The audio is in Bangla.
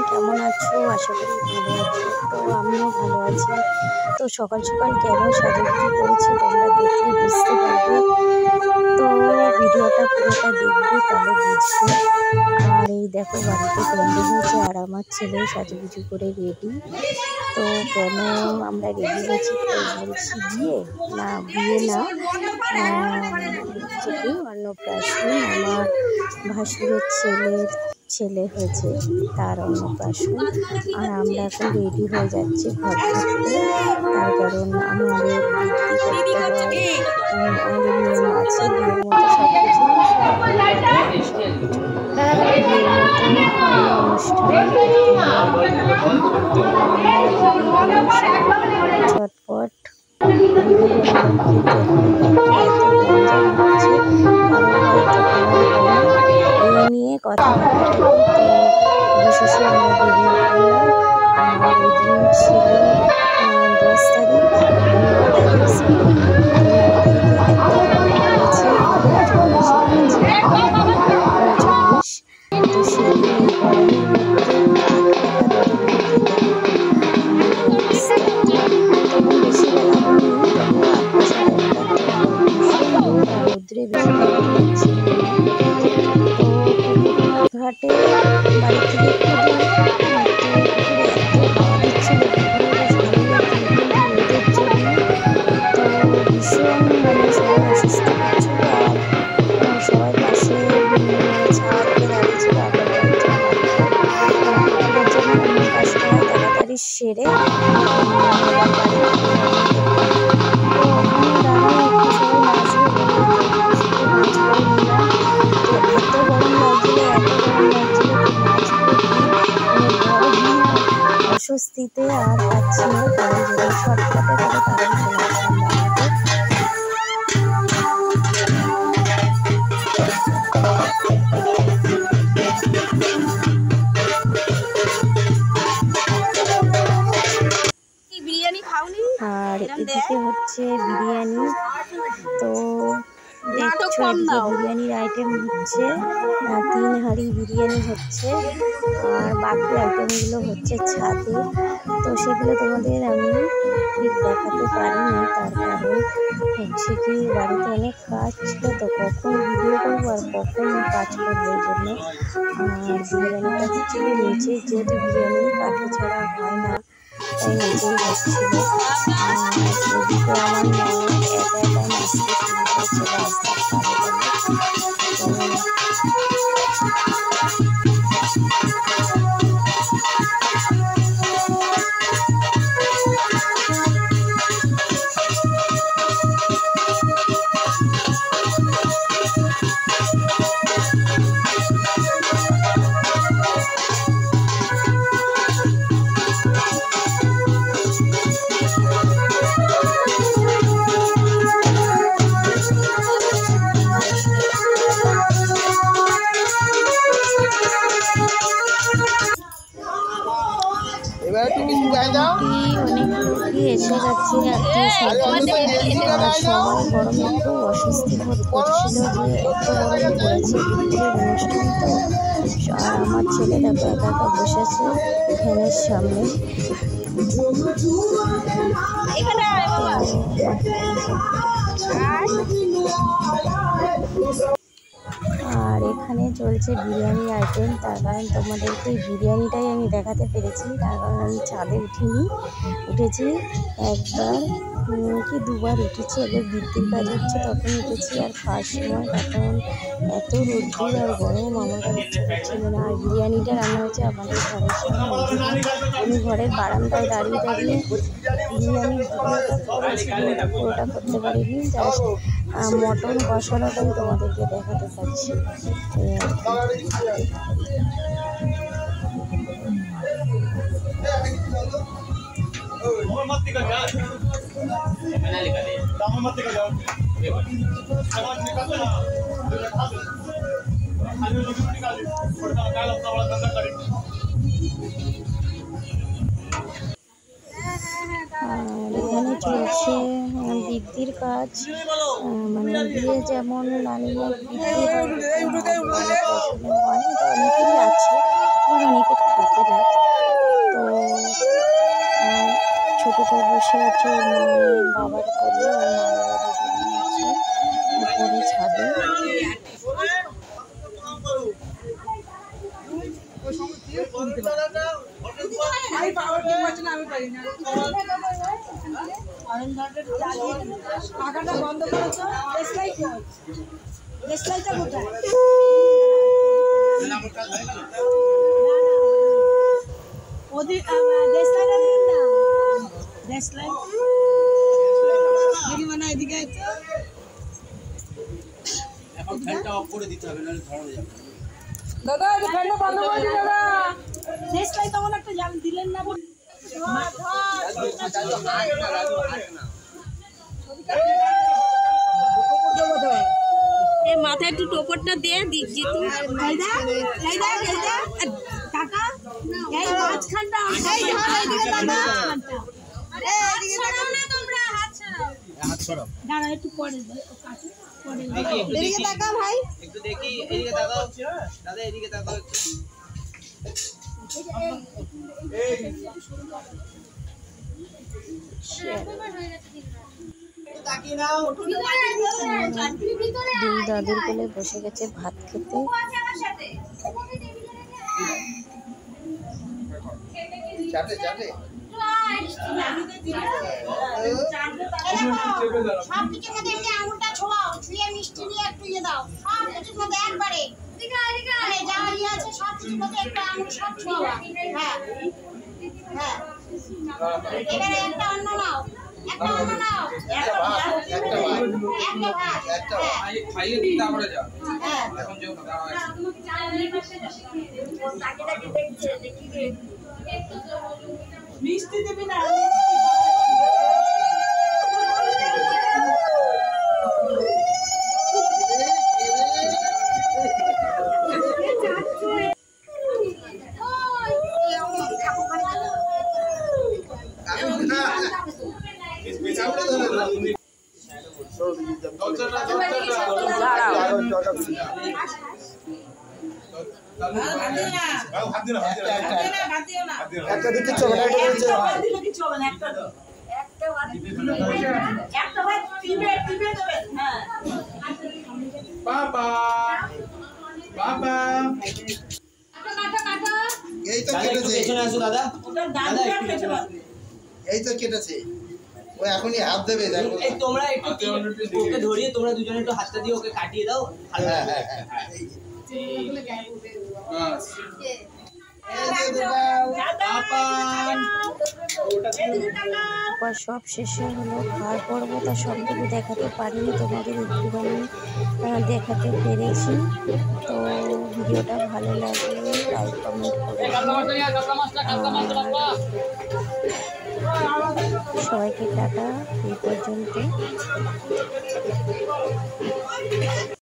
কেমন আছো? আশা করি ভালো আছো। তো আমিও ভালো আছি। তো সকাল সকাল কেন সাজুগুজু করেছি তোমরা দেখলে বুঝতে পারবে। তো ভিডিওটা পুরোটা দেখবে, তাহলে বুঝবে। আর এই দেখো বাড়িতে প্যান্ডেল হয়েছে আর আমার ছেলে সাজুগুজু করে রেডি। তো কেন আমরা রেডি হয়েছি তো বলছি বিয়ে না, বিয়ে না, হচ্ছে কি অন্নপ্রাশন। আমার ভাসুরের ছেলে হয়েছে, তার অন্নপ্রাশন। আর আমরা এখন রেডি হয়ে যাচ্ছি ঘর করতে। তার কারণ আমাদের বৃদ্ধি করতে হয়, আমাদের নিয়ম আছে, বিয়ের মতো সব কিছু বিয়ের মতো অনুষ্ঠান ঝটপট এই নিয়ে কথাবার্তা অবশেষে আমরা বেরিয়ে পড়লাম। আর ওই দিন ছিল 10 তারিখ, 9 তারিখ তো সেদিন এই গরমের মধ্যে তখন বেশি বেলা হয়নি, রৌদ্রে বেশি ঘাটে বাড়ি থেকে একটু দূর, হাওয়া দিচ্ছিল, রোদের জন্য। তো ভীষণ সবাই অসুস্থ হচ্ছিল। আর সবাই পাশে ছাড়তে দাঁড়িয়েছিল। পুকুরের জন্য অন্য কাজটা তাড়াতাড়ি সেরে অস্বস্তিতে আর পাচ্ছি না, কারণ যদি শর্টকাটে করে তাদের চলে আসলাম বাড়িতে। আর এদিকে হচ্ছে বিরিয়ানি। তো দেখছো এদিকে বিরিয়ানির আইটেম হচ্ছে 3 হাঁড়ি বিরিয়ানি হচ্ছে, আর বাকি আইটেমগুলো হচ্ছে ছাদে। তো সেগুলো তোমাদের আমি ঠিক দেখাতে পারিনি, তার কারণ হচ্ছে কি বাড়িতে অনেক কাজ ছিল, তো কখন ভিডিও করবো আর কখন কাজ করবো, এই জন্য। আর বিরিয়ানিটা হচ্ছে নিচে, যেহেতু বিরিয়ানি কাঠে ছাড়া হয় না, তাই নিচেই হচ্ছিল। এদিকে আমার একা নাচতে শুরু করেছে রাস্তার পাড়ে। অনেক এসে যাচ্ছে সবাই গরমে খুব অস্বস্তি বোধ করছিল যে এত গরম পড়েছে, দুপুরের অনুষ্ঠান তো। আর আমার ছেলে দেখো একা একা বসেছে ফ্যানের সামনে। আর এখানে চলছে বিরিয়ানি আইটেম, তার কারণ তোমাদেরকে এই বিরিয়ানিটাই আমি দেখাতে পেরেছি। তার কারণ আমি ছাদে উঠেছি একবার কি দুবার উঠেছি। আগে বৃদ্ধির কাজ হচ্ছে তখন উঠেছি, আর খাওয়ার সময় তখন এত রোদ্দুর আর গরম আমার ইচ্ছে করছিল না। আর বিরিয়ানিটা রান্না হচ্ছে আমাদের ঘরের সামনে, আমি ঘরের বারান্দায় দাঁড়িয়ে বিরিয়ানির ভিডিওটা করেছি, কিন্তু পুরোটা করতে পারিনি। জাস্ট মটন কষানোটাই তোমাদেরকে দেখাতে পারছি। এখানে চলছে বৃদ্ধির কাজ, মানে বিয়ে যেমন নানিমার বৃদ্ধি হয়, এটা অনেকেরই আছে, আবার অনেকের থাকে না। দাদা এই ফ্যানটা বন্ধ করে দিন দাদা দেশলাই তখন একটা জান দিলেন না এই মাথায় একটু টোপরটা দিয়ে জিতু টাকা এই মাঝখানটা এই ধর এইদিকে দাদা হাত ছড়াও দাঁড়া একটু পরে এদিকে তাকা ভাই একটু দেখি এদিকে তাকাও দাদা এদিকে তাকাও দুই দাদুর কোলে বসে গেছে ভাত খেতে। চাটে চাটে সব কিছুর মধ্যে এমনি আঙুলটা ছোঁয়াও ছুঁয়ে মিষ্টি নিয়ে একটু ইয়ে দাও সব কিছুর মধ্যে একবারে যা ইয়ে আছে সব কিছুর মধ্যে একটু আঙুল সব ছোঁয়াও হ্যাঁ হ্যাঁ এবারে একটা অন্য নাও একটা অন্য নাও একটা ভাত একটা ভাত খাইয়ে দিই তারপরে যাও হ্যাঁ এখন যেও দাঁড়াও মিষ্টি দিবি না একটা দিকে চলে বাবা বাবা এই তো কেটেছে পেছনে আসো দাদা দাদা একটু পেছনে এই তো কেটেছে ও এখনই হাত দেবে দেখো এই তোমরা একটু ওকে ধরিয়ে তোমরা দুজনে একটু হাতটা দিয়ে ওকে কাটিয়ে দাও হ্যাঁ হ্যাঁ হ্যাঁ সব শেষে হলো খাওয়ার পর্ব, তা সবটুকু দেখাতে পারিনি, তোমাদের একটুখানি দেখাতে পেরেছি। তো ভিডিওটা ভালো লাগলে লাইক কমেন্ট করে সবাইকে টাটা, এই পর্যন্ত।